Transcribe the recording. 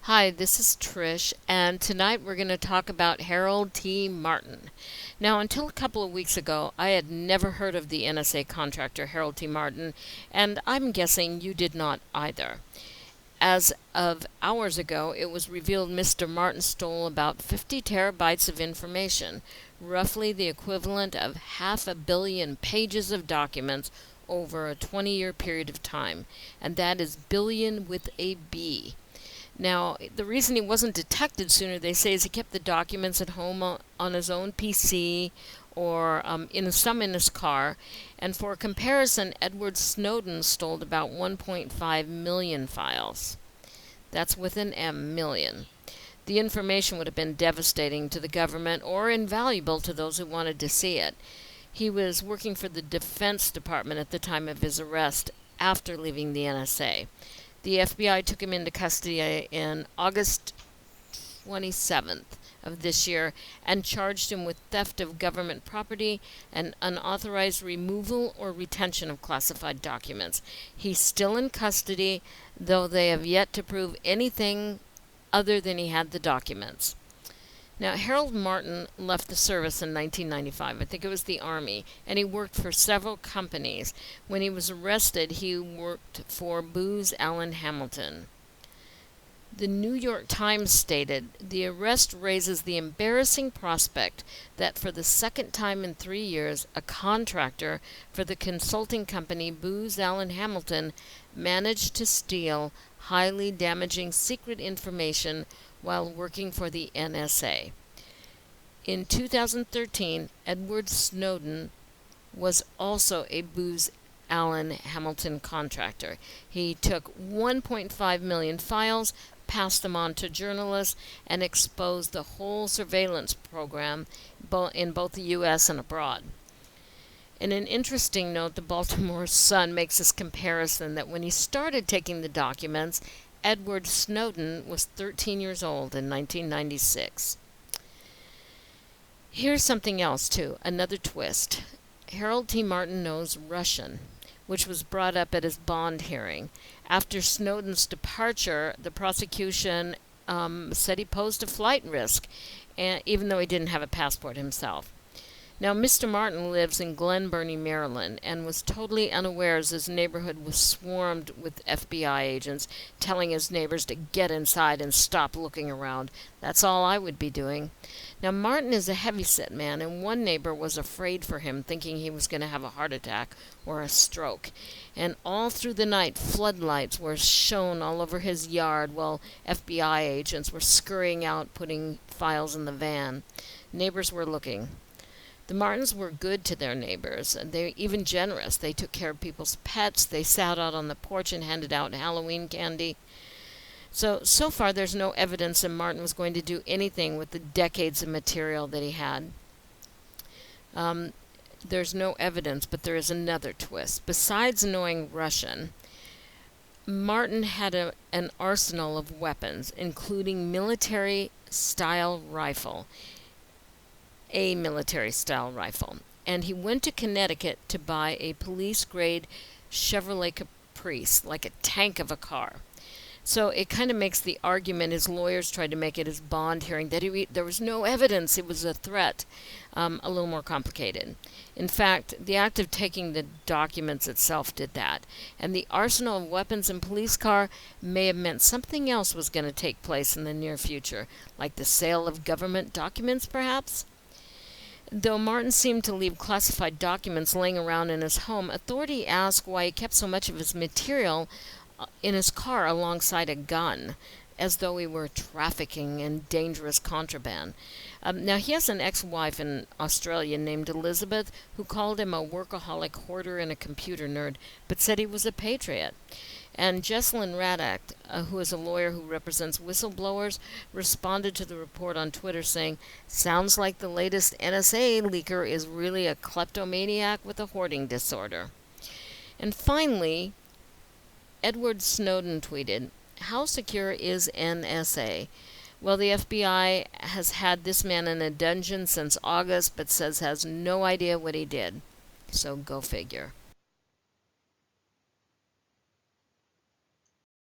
Hi, this is Trish, and tonight we're going to talk about Harold T. Martin. Now, until a couple of weeks ago, I had never heard of the NSA contractor Harold T. Martin, and I'm guessing you did not either. As of hours ago, it was revealed Mr. Martin stole about 50 terabytes of information, roughly the equivalent of 500 million pages of documents over a 20-year period of time, and that is billion with a B. Now, the reason he wasn't detected sooner, they say, is he kept the documents at home on his own PC or in his car. And for comparison, Edward Snowden stole about 1.5 million files. That's with an M, million. The information would have been devastating to the government or invaluable to those who wanted to see it. He was working for the Defense Department at the time of his arrest after leaving the NSA. The FBI took him into custody in August 27th of this year and charged him with theft of government property and unauthorized removal or retention of classified documents. He's still in custody, though they have yet to prove anything other than he had the documents. Now, Harold Martin left the service in 1995. I think it was the Army, and he worked for several companies. When he was arrested, he worked for Booz Allen Hamilton. The New York Times stated, "The arrest raises the embarrassing prospect that for the second time in 3 years, a contractor for the consulting company Booz Allen Hamilton managed to steal highly damaging secret information while working for the NSA." In 2013, Edward Snowden was also a Booz Allen Hamilton contractor. He took 1.5 million files, passed them on to journalists, and exposed the whole surveillance program in both the U.S. and abroad. In an interesting note, the Baltimore Sun makes this comparison that when he started taking the documents, Edward Snowden was 13 years old in 1996. Here's something else, too, another twist. Harold T. Martin knows Russian, which was brought up at his bond hearing. After Snowden's departure, the prosecution said he posed a flight risk, even though he didn't have a passport himself. Now, Mr. Martin lives in Glen Burnie, Maryland, and was totally unaware as his neighborhood was swarmed with FBI agents, telling his neighbors to get inside and stop looking around. That's all I would be doing. Now, Martin is a heavyset man, and one neighbor was afraid for him, thinking he was going to have a heart attack or a stroke. And all through the night, floodlights were shown all over his yard while FBI agents were scurrying out, putting files in the van. Neighbors were looking. The Martins were good to their neighbors, and they were even generous. They took care of people's pets. They sat out on the porch and handed out Halloween candy. So far there's no evidence that Martin was going to do anything with the decades of material that he had. There's no evidence, but there is another twist. Besides knowing Russian, Martin had an arsenal of weapons, including a military-style rifle. And he went to Connecticut to buy a police-grade Chevrolet Caprice, like a tank of a car. So it kind of makes the argument his lawyers tried to make at his bond hearing that there was no evidence it was a threat a little more complicated. In fact, the act of taking the documents itself did that. And the arsenal of weapons and police car may have meant something else was going to take place in the near future, like the sale of government documents, perhaps? Though Martin seemed to leave classified documents laying around in his home, authority asked why he kept so much of his material in his car alongside a gun, as though he were trafficking in dangerous contraband. Now, he has an ex-wife in Australia named Elizabeth, who called him a workaholic hoarder and a computer nerd, but said he was a patriot. And Jesselyn Raddack, who is a lawyer who represents whistleblowers, responded to the report on Twitter saying, "Sounds like the latest NSA leaker is really a kleptomaniac with a hoarding disorder." And finally, Edward Snowden tweeted, "How secure is NSA? Well, the FBI has had this man in a dungeon since August, but says has no idea what he did." So go figure.